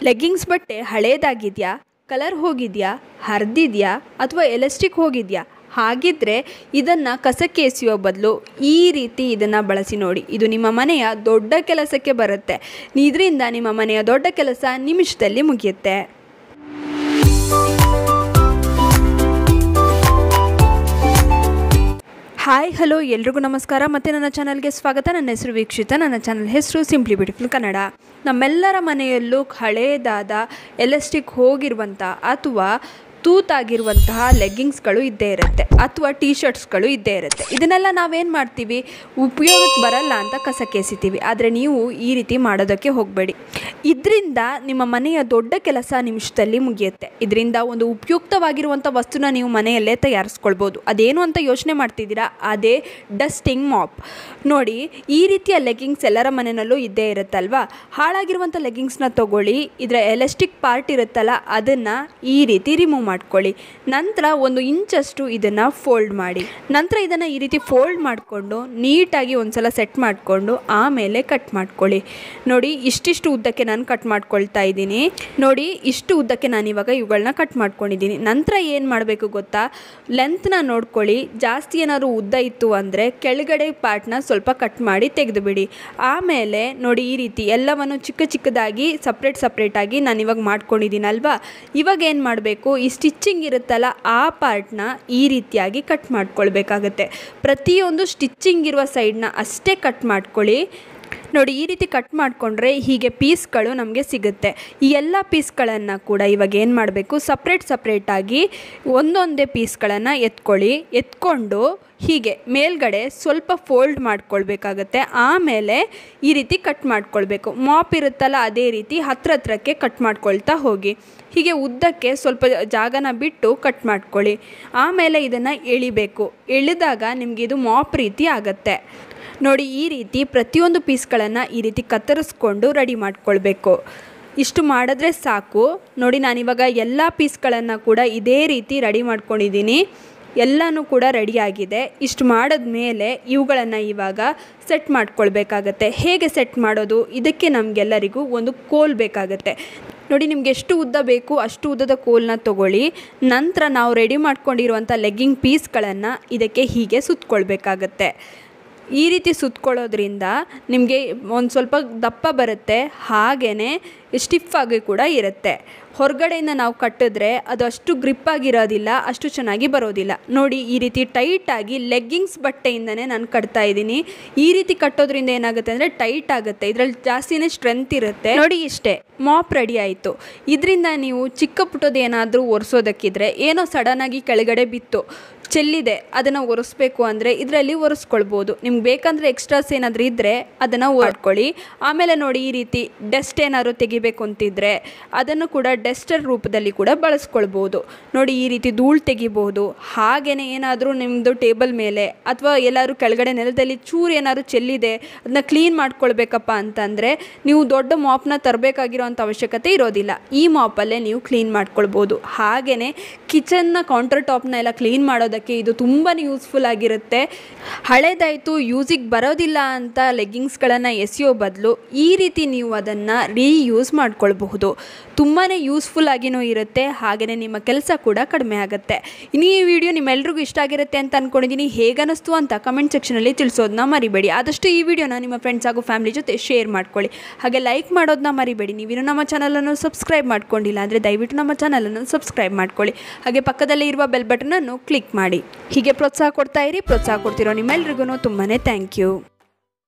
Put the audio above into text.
Leggings ಬಟ್ಟೆ ಹಳೇದಾಗಿದೆಯಾ, colour ಹೋಗಿದೆಯಾ, ಹರಿದಿದೆಯಾ ಅಥವಾ elastic ಹೋಗಿದೆಯಾ? ಹಾಗಿದ್ದರೆ ಇದನ್ನು ಕಸಕ್ಕೆ ಎಸೆಯೋ ಬದಲು ಈ ರೀತಿ ಇದನ್ನು ಬಳಸಿ ನೋಡಿ. ಇದು ನಿಮ್ಮ ಮನೆಯ ದೊಡ್ಡ ಕೆಲಸಕ್ಕೆ ಬರುತ್ತೆ. ಇದರಿಂದ ನಿಮ್ಮ ಮನೆಯ ದೊಡ್ಡ ಕೆಲಸ ನಿಮಿಷದಲ್ಲಿ ಮುಗಿಯುತ್ತೆ. ಹಾಯ್ ಹಲೋ ಎಲ್ರಿಗೂ ನಮಸ್ಕಾರ ಮತ್ತು ನನ್ನ ಚಾನಲ್ಗೆ ಸ್ವಾಗತ. ನನ್ನ ಹೆಸರು ವೀಕ್ಷಿತ. ನನ್ನ ಚಾನಲ್ ಹೆಸರು ಸಿಂಪ್ಲಿ ಬ್ಯೂಟಿಫುಲ್ ಕನ್ನಡ. ನಮ್ಮೆಲ್ಲರ ಮನೆಯಲ್ಲೂ ಹಳೇದಾದ ಎಲಾಸ್ಟಿಕ್ ಹೋಗಿರುವಂಥ ಅಥವಾ ತೂತಾಗಿರುವಂತಹ ಲೆಗ್ಗಿಂಗ್ಸ್ಗಳು ಇದ್ದೇ ಇರುತ್ತೆ ಅಥವಾ ಟೀ ಶರ್ಟ್ಸ್ಗಳು ಇದ್ದೇ ಇರುತ್ತೆ. ಇದನ್ನೆಲ್ಲ ನಾವೇನು ಮಾಡ್ತೀವಿ, ಉಪಯೋಗಕ್ಕೆ ಬರಲ್ಲ ಅಂತ ಕಸಕ್ಕೆ ಎಸಿತೀವಿ. ಆದರೆ ನೀವು ಈ ರೀತಿ ಮಾಡೋದಕ್ಕೆ ಹೋಗಬೇಡಿ. ಇದರಿಂದ ನಿಮ್ಮ ಮನೆಯ ದೊಡ್ಡ ಕೆಲಸ ನಿಮಿಷದಲ್ಲಿ ಮುಗಿಯುತ್ತೆ. ಇದರಿಂದ ಒಂದು ಉಪಯುಕ್ತವಾಗಿರುವಂಥ ವಸ್ತುನ ನೀವು ಮನೆಯಲ್ಲೇ ತಯಾರಿಸ್ಕೊಳ್ಬೋದು. ಅದೇನು ಅಂತ ಯೋಚನೆ ಮಾಡ್ತಿದ್ದೀರಾ? ಅದೇ ಡಸ್ಟಿಂಗ್ ಮಾಪ್. ನೋಡಿ, ಈ ರೀತಿಯ ಲೆಗ್ಗಿಂಗ್ಸ್ ಎಲ್ಲರ ಮನೆಯಲ್ಲೂ ಇದ್ದೇ ಇರುತ್ತಲ್ವಾ? ಹಾಳಾಗಿರುವಂಥ ಲೆಗ್ಗಿಂಗ್ಸ್ನ ತೊಗೊಳ್ಳಿ, ಇದರ ಎಲಾಸ್ಟಿಕ್ ಪಾರ್ಟ್ ಇರುತ್ತಲ್ಲ ಅದನ್ನು ಈ ರೀತಿ ರಿಮೂವ್ ಮಾಡ್ಕೊಳ್ಳಿ. ನಂತರ 1 ಇಂಚಷ್ಟು ಇದನ್ನು ಫೋಲ್ಡ್ ಮಾಡಿ. ನಂತರ ಇದನ್ನು ಈ ರೀತಿ ಫೋಲ್ಡ್ ಮಾಡಿಕೊಂಡು ನೀಟಾಗಿ ಒಂದ್ಸಲ ಸೆಟ್ ಮಾಡಿಕೊಂಡು ಆಮೇಲೆ ಕಟ್ ಮಾಡ್ಕೊಳ್ಳಿ. ನೋಡಿ, ಇಷ್ಟಿಷ್ಟು ಉದ್ದಕ್ಕೆ ನಾನು ಕಟ್ ಮಾಡ್ಕೊಳ್ತಾ ಇದ್ದೀನಿ. ನೋಡಿ, ಇಷ್ಟು ಉದ್ದಕ್ಕೆ ನಾನು ಇವಾಗ ಇವುಗಳನ್ನ ಕಟ್ ಮಾಡ್ಕೊಂಡಿದ್ದೀನಿ. ನಂತರ ಏನು ಮಾಡಬೇಕು ಗೊತ್ತಾ? ಲೆಂತ್ನ ನೋಡ್ಕೊಳ್ಳಿ. ಜಾಸ್ತಿ ಏನಾದ್ರು ಉದ್ದ ಇತ್ತು ಅಂದರೆ ಕೆಳಗಡೆ ಪಾರ್ಟ್ನ ಸ್ವಲ್ಪ ಕಟ್ ಮಾಡಿ ತೆಗೆದುಬಿಡಿ. ಆಮೇಲೆ ನೋಡಿ, ಈ ರೀತಿ ಎಲ್ಲವನ್ನು ಚಿಕ್ಕ ಚಿಕ್ಕದಾಗಿ ಸಪ್ರೇಟಾಗಿ ನಾನು ಇವಾಗ ಮಾಡ್ಕೊಂಡಿದ್ದೀನಲ್ವಾ? ಇವಾಗ ಏನು ಮಾಡಬೇಕು, ಈ ಸ್ಟಿಚ್ಚಿಂಗ್ ಇರುತ್ತಲ್ಲ ಆ ಪಾರ್ಟ್ನ ಈ ರೀತಿಯಾಗಿ ಕಟ್ ಮಾಡ್ಕೊಳ್ಬೇಕಾಗತ್ತೆ. ಪ್ರತಿಯೊಂದು ಸ್ಟಿಚ್ಚಿಂಗ್ ಇರುವ ಸೈಡ್ನ ಅಷ್ಟೇ ಕಟ್ ಮಾಡ್ಕೊಳ್ಳಿ. ನೋಡಿ, ಈ ರೀತಿ ಕಟ್ ಮಾಡಿಕೊಂಡ್ರೆ ಹೀಗೆ ಪೀಸ್ಗಳು ನಮಗೆ ಸಿಗುತ್ತೆ. ಈ ಎಲ್ಲ ಪೀಸ್ಗಳನ್ನು ಕೂಡ ಇವಾಗ ಏನು ಮಾಡಬೇಕು, ಸಪ್ರೇಟಾಗಿ ಒಂದೊಂದೇ ಪೀಸ್ಗಳನ್ನು ಎತ್ಕೊಂಡು ಹೀಗೆ ಮೇಲ್ಗಡೆ ಸ್ವಲ್ಪ ಫೋಲ್ಡ್ ಮಾಡ್ಕೊಳ್ಬೇಕಾಗತ್ತೆ. ಆಮೇಲೆ ಈ ರೀತಿ ಕಟ್ ಮಾಡ್ಕೊಳ್ಬೇಕು. ಮಾಪ್ ಇರುತ್ತಲ್ಲ ಅದೇ ರೀತಿ ಹತ್ರಕ್ಕೆ ಕಟ್ ಮಾಡ್ಕೊಳ್ತಾ ಹೋಗಿ. ಹೀಗೆ ಉದ್ದಕ್ಕೆ ಸ್ವಲ್ಪ ಜಾಗನ ಬಿಟ್ಟು ಕಟ್ ಮಾಡ್ಕೊಳ್ಳಿ. ಆಮೇಲೆ ಇದನ್ನು ಎಳಿಬೇಕು. ಎಳೆದಾಗ ನಿಮಗೆ ಇದು ಮಾಪ್ ರೀತಿ ಆಗುತ್ತೆ. ನೋಡಿ, ಈ ರೀತಿ ಪ್ರತಿಯೊಂದು ಪೀಸ್ಗಳನ್ನು ಈ ರೀತಿ ಕತ್ತರಿಸ್ಕೊಂಡು ರೆಡಿ ಮಾಡ್ಕೊಳ್ಬೇಕು. ಇಷ್ಟು ಮಾಡಿದ್ರೆ ಸಾಕು. ನೋಡಿ, ನಾನಿವಾಗ ಎಲ್ಲ ಪೀಸ್ಗಳನ್ನು ಕೂಡ ಇದೇ ರೀತಿ ರೆಡಿ ಮಾಡ್ಕೊಂಡಿದ್ದೀನಿ. ಎಲ್ಲನೂ ಕೂಡ ರೆಡಿಯಾಗಿದೆ. ಇಷ್ಟು ಮಾಡಿದ್ಮೇಲೆ ಇವುಗಳನ್ನು ಇವಾಗ ಸೆಟ್ ಮಾಡ್ಕೊಳ್ಬೇಕಾಗತ್ತೆ. ಹೇಗೆ ಸೆಟ್ ಮಾಡೋದು? ಇದಕ್ಕೆ ನಮಗೆಲ್ಲರಿಗೂ ಒಂದು ಕೋಲ್ ಬೇಕಾಗತ್ತೆ. ನೋಡಿ, ನಿಮಗೆ ಎಷ್ಟು ಉದ್ದ ಬೇಕು ಅಷ್ಟು ಉದ್ದದ ಕೋಲನ್ನ ತೊಗೊಳ್ಳಿ. ನಂತರ ನಾವು ರೆಡಿ ಮಾಡ್ಕೊಂಡಿರುವಂಥ ಲೆಗ್ಗಿಂಗ್ ಪೀಸ್ಗಳನ್ನು ಇದಕ್ಕೆ ಹೀಗೆ ಸುತ್ತಕೊಳ್ಬೇಕಾಗತ್ತೆ. ಈ ರೀತಿ ಸುತ್ತಕೊಳ್ಳೋದ್ರಿಂದ ನಿಮಗೆ ಒಂದು ಸ್ವಲ್ಪ ದಪ್ಪ ಬರುತ್ತೆ, ಹಾಗೆಯೇ ಸ್ಟಿಫಾಗಿ ಕೂಡ ಇರುತ್ತೆ. ಹೊರಗಡೆಯಿಂದ ನಾವು ಕಟ್ಟಿದ್ರೆ ಅದು ಅಷ್ಟು ಗ್ರಿಪ್ಪಾಗಿರೋದಿಲ್ಲ, ಅಷ್ಟು ಚೆನ್ನಾಗಿ ಬರೋದಿಲ್ಲ. ನೋಡಿ, ಈ ರೀತಿ ಟೈಟಾಗಿ ಲೆಗ್ಗಿಂಗ್ಸ್ ಬಟ್ಟೆಯಿಂದನೇ ನಾನು ಕಟ್ತಾ ಇದ್ದೀನಿ. ಈ ರೀತಿ ಕಟ್ಟೋದ್ರಿಂದ ಏನಾಗುತ್ತೆ ಅಂದರೆ ಟೈಟ್ ಆಗುತ್ತೆ, ಇದರಲ್ಲಿ ಜಾಸ್ತಿನೇ ಸ್ಟ್ರೆಂತ್ ಇರುತ್ತೆ. ನೋಡಿ, ಇಷ್ಟೇ ಮಾಪ್ ರೆಡಿ ಆಯಿತು. ಇದರಿಂದ ನೀವು ಚಿಕ್ಕ ಪುಟ್ಟದ್ದು ಏನಾದರೂ ಒರೆಸೋದಕ್ಕಿದ್ರೆ, ಏನೋ ಸಡನ್ನಾಗಿ ಕೆಳಗಡೆ ಬಿತ್ತು ಚೆಲ್ಲಿದೆ, ಅದನ್ನು ಒರೆಸ್ಬೇಕು ಅಂದರೆ ಇದರಲ್ಲಿ ಒರೆಸ್ಕೊಳ್ಬೋದು. ನಿಮ್ಗೆ ಬೇಕಂದರೆ ಎಕ್ಸ್ಟ್ರಾಸ್ ಏನಾದರೂ ಇದ್ದರೆ ಅದನ್ನು ಮಾಡ್ಕೊಳ್ಳಿ. ಆಮೇಲೆ ನೋಡಿ, ಈ ರೀತಿ ಡಸ್ಟ್ ಏನಾದರೂ ತೆಗಿಬೇಕು ಅಂತಿದ್ರೆ ಅದನ್ನು ಕೂಡ ಡಸ್ಟರ್ ರೂಪದಲ್ಲಿ ಕೂಡ ಬಳಸ್ಕೊಳ್ಬೋದು. ನೋಡಿ, ಈ ರೀತಿ ಧೂಳು ತೆಗಿಬೋದು. ಹಾಗೆಯೇ ಏನಾದರೂ ನಿಮ್ಮದು ಟೇಬಲ್ ಮೇಲೆ ಅಥವಾ ಎಲ್ಲರೂ ಕೆಳಗಡೆ ನೆಲದಲ್ಲಿ ಚೂರು ಏನಾದರೂ ಚೆಲ್ಲಿದೆ ಅದನ್ನ ಕ್ಲೀನ್ ಮಾಡ್ಕೊಳ್ಬೇಕಪ್ಪ ಅಂತಂದರೆ ನೀವು ದೊಡ್ಡ ಮಾಪ್ನ ತರಬೇಕಾಗಿರೋಂಥ ಅವಶ್ಯಕತೆ ಇರೋದಿಲ್ಲ. ಈ ಮಾಪಲ್ಲೇ ನೀವು ಕ್ಲೀನ್ ಮಾಡ್ಕೊಳ್ಬೋದು. ಹಾಗೆಯೇ ಕಿಚನ್ನ ಕೌಂಟರ್ ಟಾಪ್ನ ಎಲ್ಲ ಕ್ಲೀನ್ ಮಾಡೋದಕ್ಕೆ ಇದು ತುಂಬಾ ಯೂಸ್ಫುಲ್ ಆಗಿರುತ್ತೆ. ಹಳೇದಾಯಿತು, ಯೂಸಿಗೆ ಬರೋದಿಲ್ಲ ಅಂತ ಲೆಗ್ಗಿಂಗ್ಸ್ಗಳನ್ನು ಎಸೆಯೋ ಬದಲು ಈ ರೀತಿ ನೀವು ಅದನ್ನು ರೀಯೂಸ್ ಮಾಡ್ಕೊಳ್ಬಹುದು. ತುಂಬಾ ಯೂಸ್ಫುಲ್ ಆಗಿನೂ ಇರುತ್ತೆ, ಹಾಗೆಯೇ ನಿಮ್ಮ ಕೆಲಸ ಕೂಡ ಕಡಿಮೆ ಆಗುತ್ತೆ. ಇನ್ನು ಈ ವಿಡಿಯೋ ನಿಮ್ಮೆಲ್ರಿಗೂ ಇಷ್ಟ ಆಗಿರುತ್ತೆ ಅಂತ ಅಂದ್ಕೊಂಡಿದ್ದೀನಿ. ಹೇಗನ್ನಿಸ್ತು ಅಂತ ಕಮೆಂಟ್ ಸೆಕ್ಷನಲ್ಲಿ ತಿಳಿಸೋದನ್ನ ಮರಿಬೇಡಿ. ಆದಷ್ಟು ಈ ವಿಡಿಯೋನ ನಿಮ್ಮ ಫ್ರೆಂಡ್ಸ್ ಹಾಗೂ ಫ್ಯಾಮಿಲಿ ಜೊತೆ ಶೇರ್ ಮಾಡ್ಕೊಳ್ಳಿ. ಹಾಗೆ ಲೈಕ್ ಮಾಡೋದನ್ನ ಮರಿಬೇಡಿ. ನೀವಿನ್ನೂ ನಮ್ಮ ಚಾನಲನ್ನು ಸಬ್ಸ್ಕ್ರೈಬ್ ಮಾಡ್ಕೊಂಡಿಲ್ಲ ಅಂದರೆ ದಯವಿಟ್ಟು ನಮ್ಮ ಚಾನಲನ್ನು ಸಬ್ಸ್ಕ್ರೈಬ್ ಮಾಡ್ಕೊಳ್ಳಿ. ಹಾಗೆ ಪಕ್ಕದಲ್ಲಿ ಇರುವ ಬೆಲ್ ಬಟನನ್ನು ಕ್ಲಿಕ್ ಮಾಡಿ. ಹೀಗೆ ಪ್ರೋತ್ಸಾಹ ಕೊಡ್ತಾ ಇರಿ. ಪ್ರೋತ್ಸಾಹ ಕೊಡ್ತಿರೋ ನಿಮ್ಮೆಲ್ರಿಗೂ ತುಂಬಾ ಥ್ಯಾಂಕ್ ಯು.